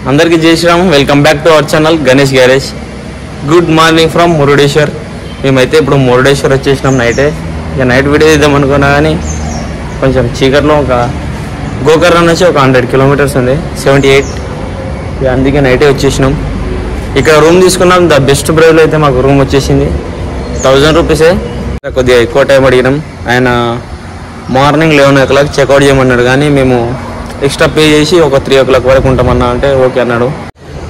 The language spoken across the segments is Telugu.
అందరికీ జై Sriram. Welcome back to our channel Ganesh garage. Good morning from Murudeshwar. మేమైతే ఇప్పుడు మురుడేశ్వర్ వచ్చేసినాం నైటే. ఇక నైట్ వీడియో తీద్దాం అనుకున్నా కానీ కొంచెం చీకట్లో ఒక గోకర్ణ నుంచి ఒక 100 కిలోమీటర్స్ ఉంది, 78. ఇక అందుకే నైటే వచ్చేసినాం. ఇక్కడ రూమ్ తీసుకున్నాం. ద బెస్ట్ ప్రైస్లో అయితే మాకు రూమ్ వచ్చేసింది. 1000 రూపీసే. కొద్దిగా ఎక్కువ టైం అడిగినాం. ఆయన మార్నింగ్ 11 o'clock చెక్అవుట్ చేయమన్నాడు, కానీ మేము ఎక్స్ట్రా పే చేసి ఒక 3 o'clock వరకు ఉంటామన్నా అంటే ఓకే అన్నాడు.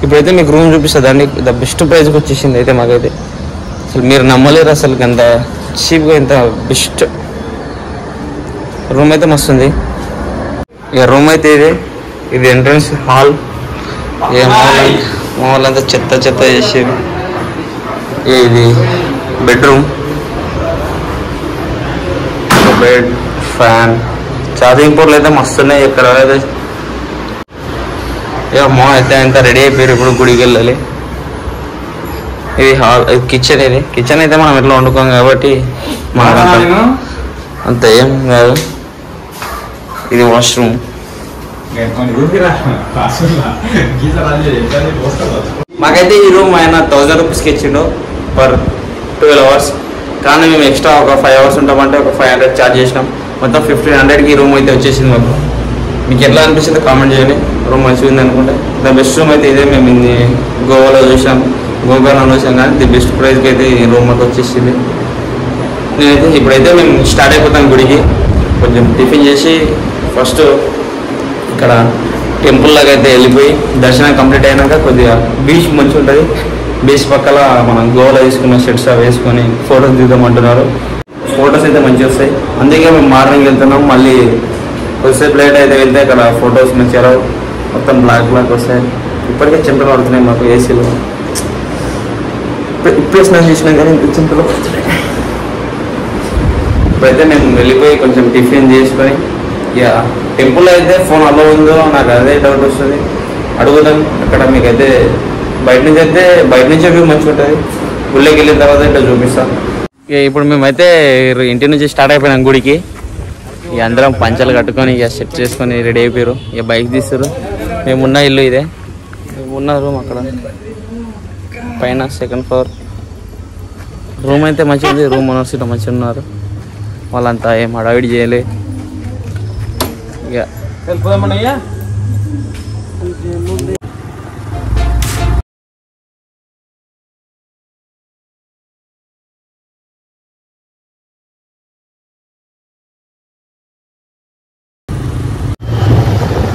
ఇప్పుడైతే మీకు రూమ్ చూపిస్తుంది అండి. ద బెస్ట్ ప్రైస్కి వచ్చేసింది అయితే మాకైతే. అసలు మీరు నమ్మలేరు, అసలు అంత చీప్గా ఇంత బెస్ట్ రూమ్ అయితే మస్తుంది. ఇక రూమ్ అయితే ఇది ఎంట్రన్స్ హాల్. మామూలు అంతా చెత్త చెత్త చేసేది. ఇది బెడ్రూమ్, బెడ్, ఫ్యాన్, ఛార్జింగ్ పోర్ట్లు అయితే మస్తున్నాయి. ఇక్కడ అయితే మా అయితే అంతా రెడీ అయిపోయారు. ఇప్పుడు గుడికి వెళ్ళాలి. ఇది హాల్, ఇది కిచెన్. ఇది కిచెన్ అయితే మనం ఎట్లా వండుకోం కాబట్టి మనకు అంత ఏం కాదు. ఇది వాష్రూమ్. మాకైతే ఈ రూమ్ ఆయన 1000 రూపీస్కి ఇచ్చిండు పర్ 12 hours. కానీ మేము ఎక్స్ట్రా ఒక 5 hours ఉంటామంటే ఒక 500 ఛార్జ్ చేసినాం. మొత్తం 1500కి రూమ్ అయితే వచ్చేసింది మాకు. మీకు ఎట్లా అనిపిస్తుందో కామెంట్ చేయండి. రూమ్ మంచిగా ఉంది అనుకుంటే. ద బెస్ట్ రూమ్ అయితే ఇదే. మేము ఇది గోవాలో చూసాం, గోకర్ణలో చూసాం, కానీ ది బెస్ట్ ప్రైస్కి అయితే ఈ రూమ్ మాకు వచ్చేసింది. నేనైతే ఇప్పుడైతే మేము స్టార్ట్ అయిపోతాం గుడికి. కొంచెం టిఫిన్ చేసి ఫస్ట్ ఇక్కడ టెంపుల్ లాగా అయితే వెళ్ళిపోయి దర్శనం కంప్లీట్ అయినాక కొద్దిగా బీచ్ మంచిగా ఉంటుంది. బీచ్ పక్కల మనం గోవాలో వేసుకున్న షర్ట్స్ అవి వేసుకొని ఫొటోస్ దిగుదామంటున్నారు. ఫొటోస్ అయితే మంచిగా వస్తాయి. అందుకే మేము మార్నింగ్ వెళ్తున్నాం. మళ్ళీ కొద్దిసేపు లేట్ అయితే వెళ్తే అక్కడ ఫొటోస్ మంచిగా రావు, మొత్తం బ్లాక్ వస్తాయి. ఇప్పటికే చెంపలు పడుతున్నాయి మాకు ఏసీలో. ఇప్పుడే స్నానం చేసినాం కానీ ఇంత చెంపలు పడుతున్నాయి. ఇప్పుడైతే మేము వెళ్ళిపోయి కొంచెం టిఫిన్ చేసుకొని ఇక టెంపుల్ అయితే ఫోన్ అలో ఉందో నాకు అదే డౌట్ వస్తుంది. అడుగుదాం అక్కడ. మీకైతే బయట నుంచే వ్యూ మంచిగా ఉంటుంది. గుళ్ళకి వెళ్ళిన తర్వాత ఇట్లా చూపిస్తాం. ఇక ఇప్పుడు మేమైతే ఇంటి నుంచి స్టార్ట్ అయిపోయినాం గుడికి. ఇక అందరం పంచలు కట్టుకొని ఇక సెట్ చేసుకొని రెడీ అయిపోయారు. ఇక బైక్ తీస్తారు. మేమున్న ఇల్లు ఇదే. మేమున్న రూమ్ అక్కడ పైన 2nd floor. రూమ్ అయితే మంచిగా ఉంది. రూమ్ ఓనర్స్ ఇట్లా మంచిగా ఉన్నారు. వాళ్ళంతా ఏం హడావిడి చేయలే. ఇక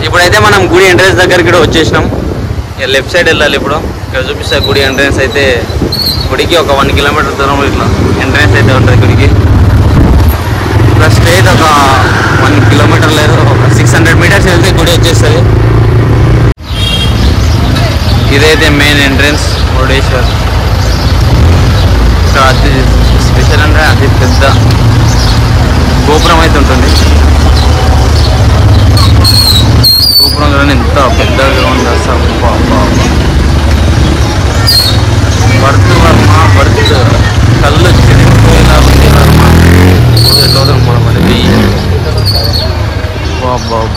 ఇప్పుడైతే మనం గుడి ఎంట్రన్స్ దగ్గరికి కూడా వచ్చేసినాం. ఇక లెఫ్ట్ సైడ్ వెళ్ళాలి. ఇప్పుడు ఇక్కడ చూపిస్తా గుడి ఎంట్రన్స్ అయితే. గుడికి ఒక 1 kilometer దూరంలో ఇట్లా ఎంట్రన్స్ అయితే ఉంటుంది గుడికి. ఇట్లా స్ట్రైట్ ఒక 1 kilometer లేదు, ఒక 600 meters వెళ్తే గుడి వచ్చేస్తుంది. ఇదైతే మెయిన్ ఎంట్రన్స్ మురుడేశ్వర్. ఇక్కడ అతి స్పెషల్ అంటే అతి పెద్ద గోపురం అయితే ఉంటుంది. గోపురంలోనే ఎంత పెద్దగా ఉంది అసలు. భర్త వర్మ కళ్ళు చెడిపోయేలా ఉంది వర్మ. మనం అనేది బాబు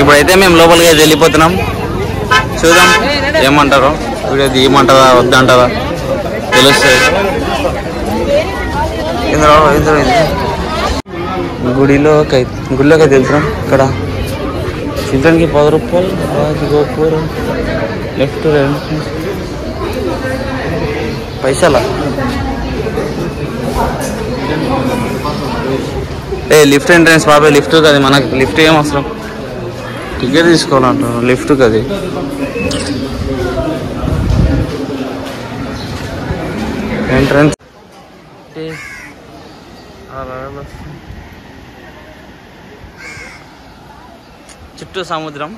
ఇప్పుడైతే మేము లోపలికి అయితే వెళ్ళిపోతున్నాం. చూద్దాం ఏమంటారో. వీడియో తీయమంటారా వద్దంటారా తెలుస్తుంది. గుడిలోకి అయితే వెళ్తున్నాం. ఇక్కడ చిల్డ్రన్కి 10 రూపాయలు. గోపురం లెఫ్ట్ పైసలా. లిఫ్ట్ ఎంట్రన్స్ బాబాయ్. లిఫ్ట్ కదా మనకి. లిఫ్ట్ ఏం అవసరం, టికెట్ తీసుకోవాలంటారు లిఫ్ట్ కది. ఎంట్రన్స్ చుట్టూ సముద్రం,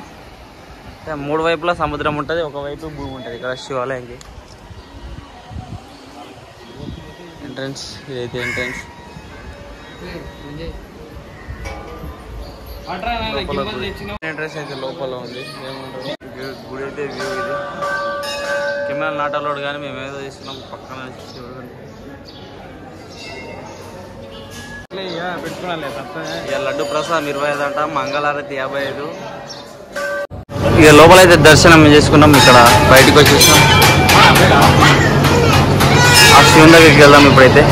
మూడు వైపులా సముద్రం ఉంటుంది, ఒకవైపు భూమి ఉంటుంది. ఇక్కడ శివాలయంకి ఎంట్రన్స్, ఇదైతే ఎంట్రన్స్. ఎంట్రన్స్ అయితే లోపల ఉంది. ఏముంటుంది గుడి అయితే వ్యూ ఇది. కెమెరా నాటలోడు కానీ మేము ఏదో తీసుకున్నాం పక్కన ఇక లడ్డు ప్రసాదం 25 అంట, మంగళారతి 55. ఇక లోపలైతే దర్శనం చేసుకున్నాం. ఇక్కడ బయటకు వచ్చేసాం. ఆ శివుని దగ్గరికి వెళ్దాం ఇప్పుడైతే.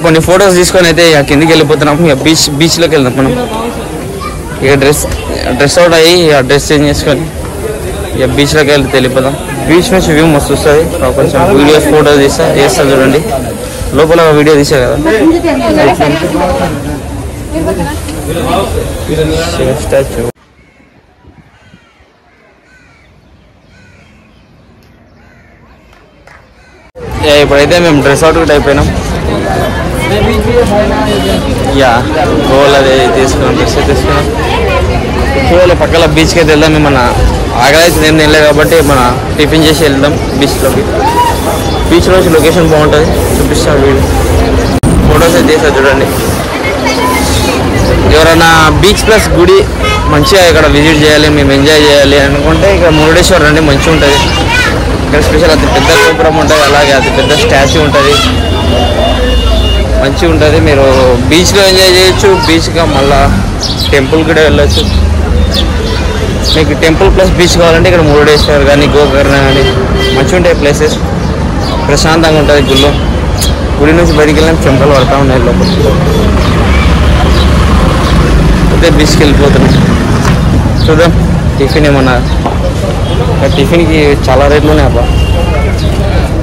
కొన్ని ఫొటోస్ తీసుకొని అయితే ఇక కిందికి వెళ్ళిపోతున్నాం. ఇక బీచ్లోకి వెళ్దాం మనం. ఇక డ్రెస్ అవుట్ అయ్యి ఇక డ్రెస్ చేంజ్ చేసుకొని ఇక బీచ్లోకి వెళ్ళిపోదాం. బీచ్ నుంచి వ్యూ మస్తు వస్తుంది. కొంచెం వీడియోస్ ఫోటోస్ వేస్తా చూడండి. లోపల వీడియో తీసా కదా. స్టాచ్యూ ఇప్పుడైతే మేము డ్రెస్ అవుట్ కూడా అయిపోయినాం. యా గోల్ అదే తీసుకున్నాం, డ్రెస్ తీసుకున్నాం. చూడాలి పక్కన బీచ్కి అయితే వెళ్దాం. మన ఆగ్రా అయితే నేను వెళ్ళలేదు కాబట్టి మన టిఫిన్ చేసి వెళ్దాం బీచ్లోకి. బీచ్ రోజు లొకేషన్ బాగుంటుంది, చూపిస్తాను వీడియో ఫొటోస్ అయితే తీసా చూడండి. ఎవరైనా బీచ్ ప్లస్ గుడి మంచిగా ఇక్కడ విజిట్ చేయాలి, మేము ఎంజాయ్ చేయాలి అనుకుంటే ఇక్కడ మురుడేశ్వర్ రండి, మంచిగా ఉంటుంది. ఇక్కడ స్పెషల్ అతి పెద్ద గోపురం ఉంటుంది, అలాగే అతి పెద్ద స్టాచ్యూ ఉంటుంది, మంచిగా ఉంటుంది. మీరు బీచ్లో ఎంజాయ్ చేయొచ్చు, బీచ్గా మళ్ళా టెంపుల్ కూడా వెళ్ళొచ్చు. మీకు టెంపుల్ ప్లస్ బీచ్ కావాలంటే ఇక్కడ మురుడేశ్వర్ కానీ గోకర్ణ కానీ మంచిగా ఉంటాయి ప్లేసెస్. ప్రశాంతంగా ఉంటుంది. గుడి నుంచి బయటికి వెళ్ళినా చెంపలు పడతా ఉన్నాయి లోపల. అయితే బీచ్కి వెళ్ళిపోతున్నాం. చూద్దాం టిఫిన్ ఏమన్నా. టిఫిన్కి చాలా రేట్లు ఉన్నాయి అబ్బా,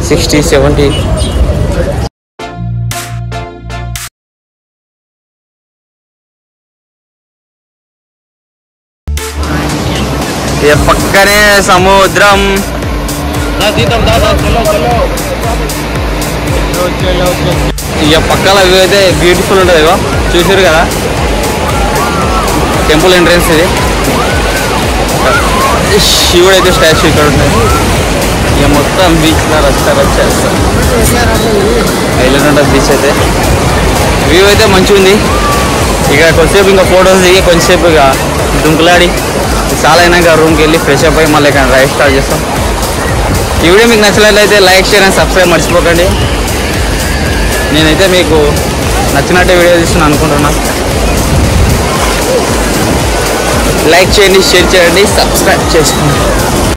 60, 70. పక్కనే సముద్రం. ఇక పక్కల వ్యూ అయితే బ్యూటిఫుల్ ఉంటుంది. ఇగో చూసారు కదా టెంపుల్ ఎంట్రన్స్ ఇది. శివుడు అయితే స్టాచ్యూ ఇక్కడ ఉంటుంది. ఇక మొత్తం బీచ్లో వచ్చేస్తారు. ఐలాండ్ ఉంటుంది బీచ్ అయితే. వ్యూ అయితే మంచిగా ఉంది. ఇక కొంచెంసేపు ఇంకా ఫొటోస్ దిగి కొంచెంసేపు ఇక దుంకులాడి చాలా అయినాక రూమ్కి వెళ్ళి ఫ్రెష్ అప్ అయ్యి మళ్ళీ ఇక్కడ రైడ్ స్టార్ట్ చేస్తాం. ఈ వీడియో మీకు నచ్చినట్లయితే లైక్, షేర్ అండ్ సబ్స్క్రైబ్ మర్చిపోకండి. నేనైతే మీకు నచ్చినట్టే వీడియో తీస్తున్నాను అనుకుంటున్నా. లైక్ చేయండి, షేర్ చేయండి, సబ్స్క్రైబ్ చేసుకోండి.